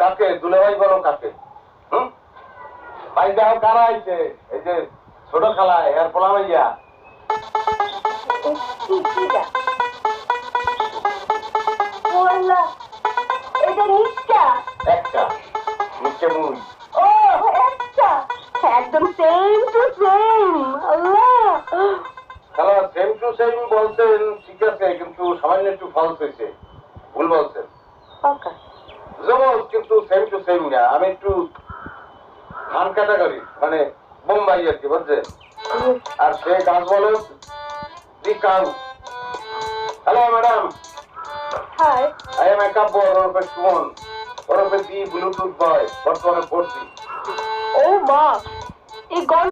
কাকে দুলাভাই বলো কাকে? ভাই দেখো কারা আইছে? এই যে ছোট খালা এর পোলা ভাইয়া। একটা নিচে মুই। ও একটা একদম সেম টু সেম। আল্লাহ খালা সেম টু সেম বলছেন ঠিক আছে, কিন্তু সামান্য একটু ফলস হয়েছে, ভুল বলছেন। যেমন কিন্তু সেম টু সেম না, আমি একটু ধান ক্যাটাগরি মানে বোম্বাই আর কি বুঝছেন। আর সে গাছ বলো the cow. Hello madam, hi I am a Kavya ওরফে সুমন ওরফে দি ব্লুটুথ বয়, বর্তমানে 4G। ও মা এই